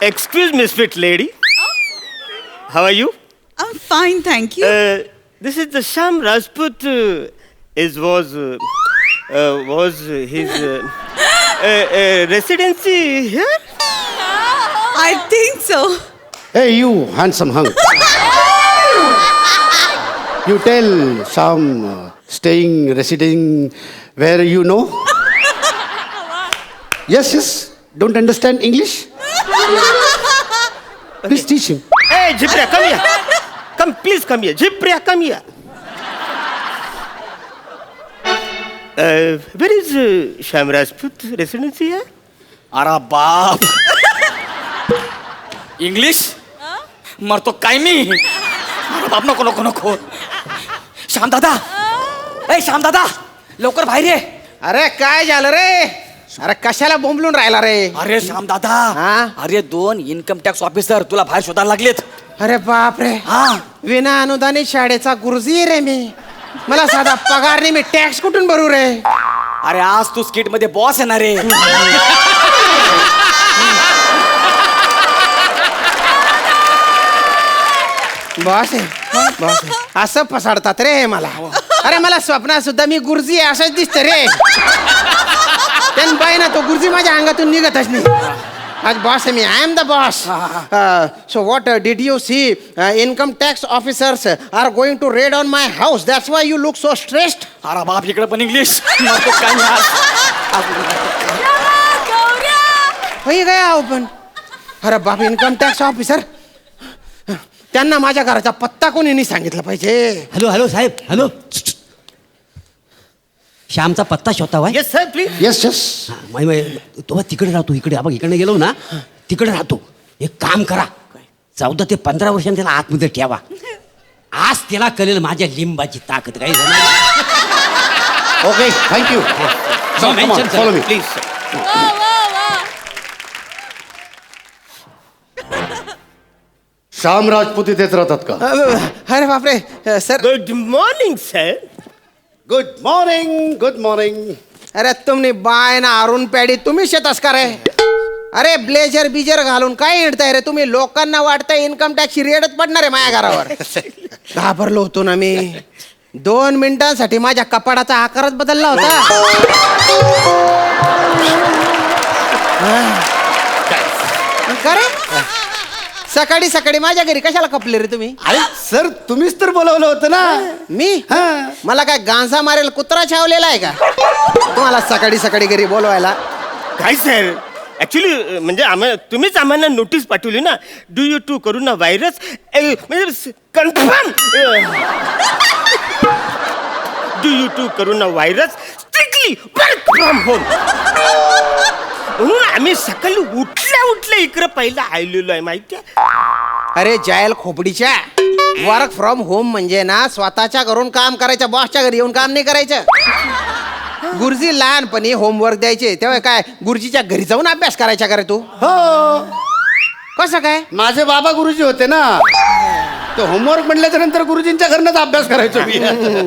Excuse me, sweet lady. How are you? I'm fine, thank you. This is the Sham Rajput. Was his residency here? I think so. Hey, you handsome hunk. You tell some residing where you know? Yes. Don't understand English? Please teach him. Hey, Jipriya, come here. Please come here. Jipriya, come here. Where is Sham Rajput residency here? अरे बाप English मरतो काय मी अरे बाप नको नको नको श्याम दादा ए श्याम दादा लवकर बाहेर ये अरे काय झालं रे अरे कशाला बोंबलून राहिला रे अरे श्याम दादा हा? अरे 2 इन्कम टॅक्स ऑफिसर तुला बाहेर शोधायला लागलेत अरे बाप रे हा विना अनुदानित शाळेचा गुरुजी रे मी मला साधा पगार नाही मी टॅक्स कुठून भरू रे अरे आज तू स्किट मध्ये बॉस येणार रे बॉस आहे असं फसाडतात रे मला अरे मला स्वप्नात सुद्धा मी गुरुजी आहे असंच दिसतं रे त्यान बाई ना तो गुरुजी माझ्या अंगातून निघतच नाही आज बॉस आहे मी I am the boss so what did you see income tax officers are going to raid on my house that's why you look so stressed अरे बाप इकडे पण इंग्लिश मरतो काय मी आज गया ओपन अरे बाप इन्कम टॅक्स ऑफिसर त्यांना माझ्या घराचा पत्ता कोणी नाही सांगितलं पाहिजे हॅलो साहेब हॅलो श्यामचा पत्ता शोधावा Yes, sir, please. Yes. तो तिकडे राहतो इकडे आपण इकडे गेलो ना तिकडे राहतो एक काम करा 14 ते 15 वर्षांनी त्याला आतमध्ये ठेवा आज त्याला कळेल माझ्या लिंबाची ताकद काही Okay, thank you. Come on, follow me. Please, sir. Shyam Rajput इथेच राहतात का? अरे बापरे sir Good morning, sir. Good morning. अरे तुम्ही बाय ना अरुण पॅडी तुम्ही शेतस का रे अरे ब्लेजर बिजर घालून काय हिंडताय रे तुम्ही लोकांना वाटतंय इन्कम टॅक्सची रेडच पडणार आहे माझ्या घरावर घाबरलो होतो ना मी 2 मिनिटांसाठी माझ्या कपाडाचा आकारच बदलला होता का रे सकाळी सकाळी माझ्या घरी कशाला कपले रे तुम्ही अरे सर तुम्हीच तर बोलवलं होतं ना. मी मला काय गांजा मारेल कुत्रा छावलेला आहे का तुम्हाला सकाळी सकाळी घरी बोलवायला काय सर ऍक्च्युली म्हणजे तुम्हीच आम्हाला नोटीस पाठवली ना due to corona virus म्हणजे confirm due to corona virus strictly work from home म्हणून आम्ही सकाळी उठल्या इकडे पहिला आलेलो आहे माहिती अरे जायल खोपडीच्या वर्क फ्रॉम होम म्हणजे ना स्वतःच्या घरून काम करायचं बॉसच्या घरी येऊन काम नाही करायचं गुरुजी लहानपणी होमवर्क द्यायचे तेव्हा काय गुरुजीच्या घरी जाऊन अभ्यास करायचा का रे तू हो कसं काय माझे बाबा गुरुजी होते ना तो होमवर्क म्हटल्याच्या नंतर गुरुजींच्या घरनच अभ्यास करायचो मी.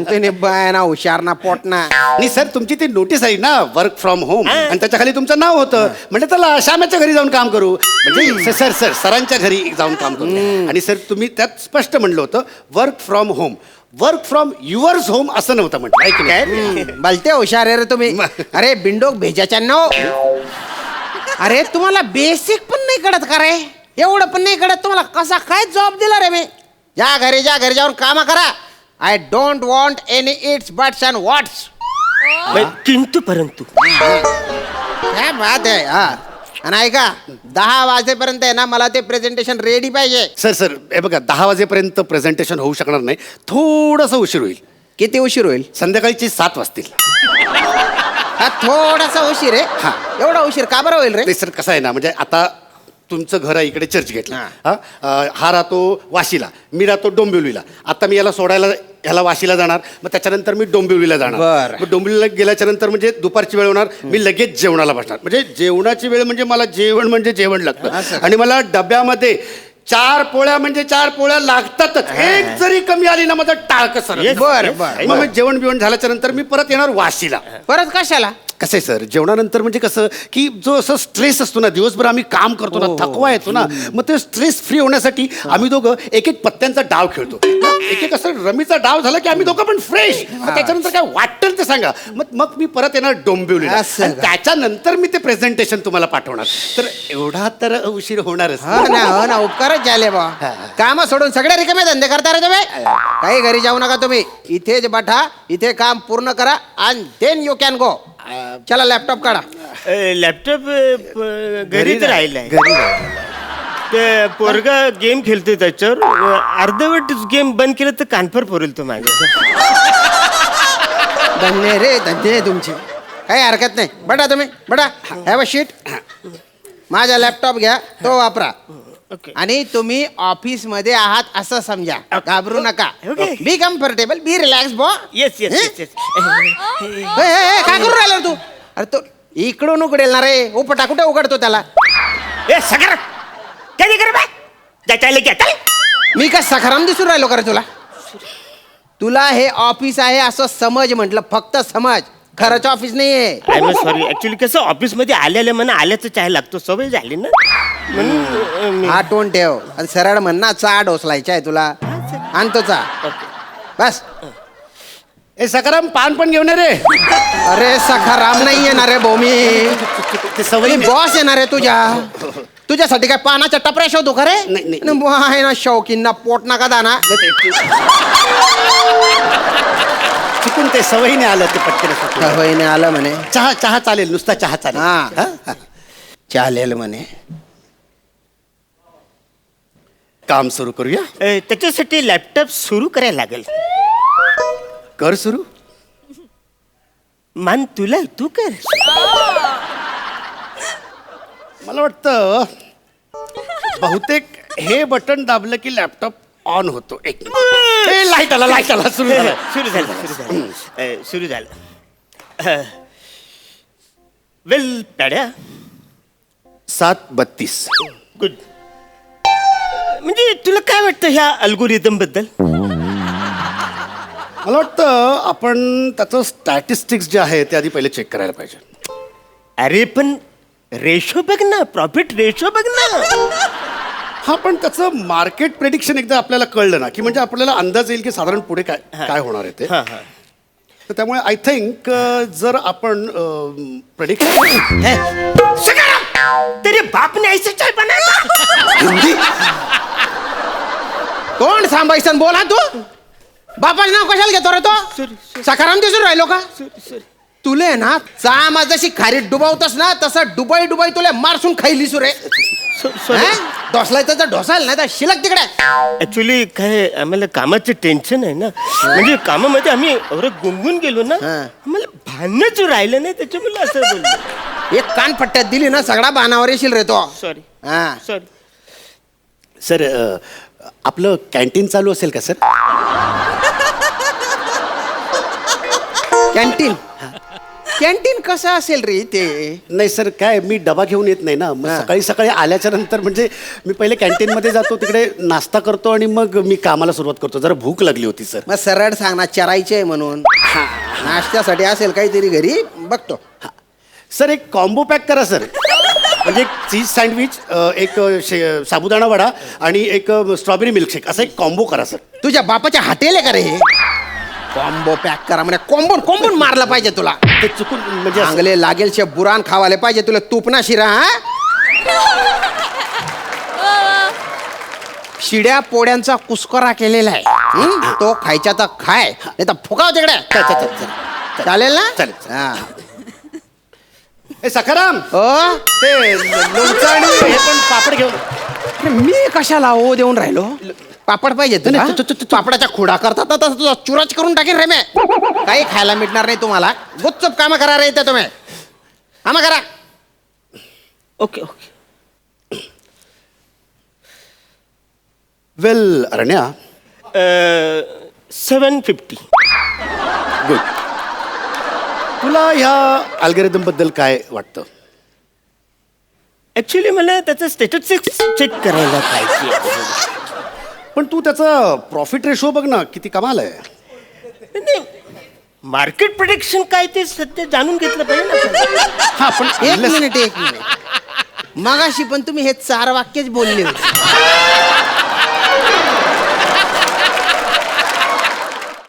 त्याने बाय ना हुशार ना पोट ना आणि सर तुमची ती नोटीस आहे ना वर्क फ्रॉम होम आणि त्याच्या खाली तुमचं नाव होतं म्हणजे त्याला श्यामाच्या घरी जाऊन काम करू म्हणजे सरांच्या घरी जाऊन काम करू आणि सर तुम्ही त्यात स्पष्ट म्हणलं होतं work from home work from yours home असं नव्हतं म्हटलं आहे की नाही भलते हुशार आहे रे तुम्ही अरे बिंडोक भेजाच्या नो अरे तुम्हाला बेसिक पण नाही कळत का रे एवढं पण नाही कळत तुम्हाला कसा काय जॉब दिला रे मी ज्या घरी जाऊन काम करा I don't want any ifs buts and whats किंतु परंतु काय बात आहे हा आणि ऐका 10 वाजेपर्यंत आहे ना मला ते प्रेझेंटेशन रेडी पाहिजे सर हे बघा 10 वाजेपर्यंत प्रेझेंटेशन होऊ शकणार नाही थोडंसं उशीर होईल किती उशीर होईल संध्याकाळची 7 वाजतील हा थोडासा उशीर आहे हा. एवढा उशीर का बरं होईल रे ते सर कसं आहे ना म्हणजे आता तुमचं घर आहे इकडे चर्च घेतलं हा राहतो वाशीला मी राहतो डोंबिवलीला आता मी याला सोडायला ह्याला वाशीला जाणार मग त्याच्यानंतर मी डोंबिवलीला जाणार बरं. मग डोंबिवलीला गेल्याच्या नंतर म्हणजे दुपारची वेळ होणार मी लगेच जेवणाला बसणार म्हणजे जेवणाची वेळ म्हणजे मला जेवण म्हणजे जेवण लागतं आणि मला डब्यामध्ये 4 पोळ्या म्हणजे 4 पोळ्या लागतातच एक जरी कमी आली ना माझं टाळकं सर बरं मग जेवण बिवण झाल्याच्या नंतर मी परत येणार वाशीला परत कशाला कसं आहे सर, जेवणानंतर म्हणजे कसं की जो असं स्ट्रेस असतो ना, दिवसभर आम्ही काम करतो ना, थकवा येतो ना, मग ते स्ट्रेस फ्री होण्यासाठी आम्ही दोघं एक एक पत्त्यांचा डाव खेळतो. एक एक असं रमीचा डाव झाला की आम्ही दोघं पण फ्रेश. त्याच्यानंतर काय वाटतं ते सांगा. मग मग मी परत येणार डोंबिवलीला असं आणि का? त्याच्यानंतर मी ते प्रेझेंटेशन तुम्हाला पाठवणार. तर एवढा तर उशीर होणारच. हो ना उपकारच झाले बा. काम सोडून सगळे रिकामे धंदे करता रे तुम्ही. काही घरी जाऊ नका तुम्ही, इथेच बठा, इथे काम पूर्ण करा आणि देन यू कॅन गो. चला लॅपटॉप काढा. लॅपटॉप घरीच राहिलाय. घरी राहिलाय. ते पोरगा गेम खेळतोय त्याच्यावर अर्धवट गेम बंद केलं तर कानफर पोरेल तो माझ्या. धन्य रे धन्य तुमचे, काही हरकत नाही. बटा तुम्ही बटा, हॅव अ शीट. माझा लॅपटॉप घ्या, तो वापरा. ओके. आणि तुम्ही ऑफिस मध्ये आहात असं समजा. घाबरू नका. Okay. Be comfortable, be relax बॉ. Yes yes yes yes. काय करू राहिला रे तू? अरे तो इकडून उघडेल ना रे. उपटा कुठे उघडतो त्याला? ए सगर काय कर बा त्याच्याले की आता मी काय सखाराम दिसून राहिलो का रे तुला? तुला हे ऑफिस आहे असं समज म्हटलं, फक्त समज. खरंच ऑफिस नाहीये. I am sorry. ऍक्च्युली कसं ऑफिसमध्ये आल्याला म्हणा आल्याचं चहा लागतो, सवय झाली ना म्हणून मी- हा टोन ठेव आणि सरळ म्हण ना, चा डोसलायचा आहे तुला. आणतो चा. बस. ए सकाराम, पान पण घेऊन ये रे. अरे सखाराम नाही येणार रे भोमी. ते सवयी मी बॉस येणार आहे तुझ्यासाठी काय पानाच्या टपऱ्या शोधू का रे? नाही, नाही. न बुवा आहे ना शौकीन ना, पोट नका दाना. चुकून ते सवयीने आलं ते पटकन. होईने आलं म्हणे. चहा चहा चालेल, नुसता चहा चालेल. हा. हा? चालेल म्हणे. काम सुरू करूया. त्याच्यासाठी लॅपटॉप सुरू करायला लागेल. कर सुरू. मान तुला तू कर. मला वाटतं बहुतेक हे बटन दाबलं की लॅपटॉप ऑन होतो. एक लाईट आला सुरू झाला. सुरू झालं. वेल पॅड्या 7:32. गुड. म्हणजे तुला काय वाटतं ह्या अल्गोरिदम बद्दल? मला वाटतं आपण त्याचं स्टॅटिस्टिक्स जे आहे ते आधी पहिले चेक करायला पाहिजे. अरे पण रेशो बघ ना, प्रॉफिट रेशो बघ ना. हा, पण त्याचं मार्केट प्रेडिक्शन एकदा आपल्याला कळलं ना की म्हणजे आपल्याला अंदाज येईल की साधारण पुढे काय काय होणार आहे ते. हा हा. तर त्यामुळे आय थिंक जर आपण प्रेडिक्शन तेरे बाप ने ऐसे चाय बनाया. हिंदी कोण सांभायसन बोला तू? बापाचं नाव कशाला घेतो रे तो? Sorry. सखाराम दिसून राहिलो का? Sorry. तुले ना चा माझ जशी खारीत डुबावतस ना, तसं डुबाई तुले मारसून खाईली सुरे. ढोसलाय तर ढोसाल नाही तर शिलक तिकडे. ऍक्च्युली काय आम्हाला कामाचं टेन्शन आहे ना, म्हणजे कामामध्ये आम्ही एवढं गुंगून गेलो ना, आम्हाला भानच राहिलं नाही, त्याच्यामुळे असं बोललो. एक कान पट्ट्यात दिली ना, सगळा बाणावर येशील रे तो. सॉरी हा. सॉरी. सर, आपलं कॅन्टीन चालू असेल का सर? कॅन्टीन कसं असेल रे ते? नाही सर, काय मी डबा घेऊन येत नाही ना, मग सकाळी सकाळी आल्याच्या नंतर म्हणजे मी पहिले कॅन्टीनमध्ये जातो, तिकडे नाश्ता करतो आणि मग मी कामाला सुरुवात करतो. जरा भूक लागली होती सर. मग सरळ सांग ना, चरायचे म्हणून. नाश्त्यासाठी असेल काहीतरी घरी, बघतो. सर, एक कॉम्बो पॅक करा सर. म्हणजे एक चीज सँडविच, एक साबुदाणा वडा आणि एक स्ट्रॉबेरी मिल्कशेक, असा एक कॉम्बो करा सर. तुझ्या बापाच्या हॉटेल आहे का रे? कॉम्बो पॅक करा म्हणजे कोंबून मारला पाहिजे तुला. ते चुकून म्हणजे असं- चांगले लागेल शे बुरान खावाले पाहिजे तुला. तूप ना शिरा. शिड्या पोड्यांचा कुस्करा केलेला आहे. तो खायचा तर खाय, नाही तर फुकाव तिकडे. चालेल ना? चालेल. हा. ए सखाराम, ओ, ते लोणचं आणि हे पण पापड घेऊन. अरे मी कशाला ओ देऊन राहिलो? पापड पाहिजे तुला? पापडाच्या खुडा करतात ना, तसं तुझा चुराच करून टाकेन रे मी. काही खायला मिळणार नाही तुम्हाला. गुपचूप कामं करा रे इथे तुम्ही. कामं करा. Okay okay. Well Aranya, 750. Good. तुला ह्या अल्गोरिदम बद्दल काय वाटतं? ऍक्च्युली मला त्याचं स्टेटस चेक करायला पाहिजे. पण तू त्याचा प्रॉफिट रेशो बघ ना, किती कमाल आहे. नाही, मार्केट प्रिडिक्शन काय ते सध्या जाणून घेतलं पाहिजे ना. हा पण एक मिनिट मगाशी पण तुम्ही हे 4 वाक्यच बोलले होते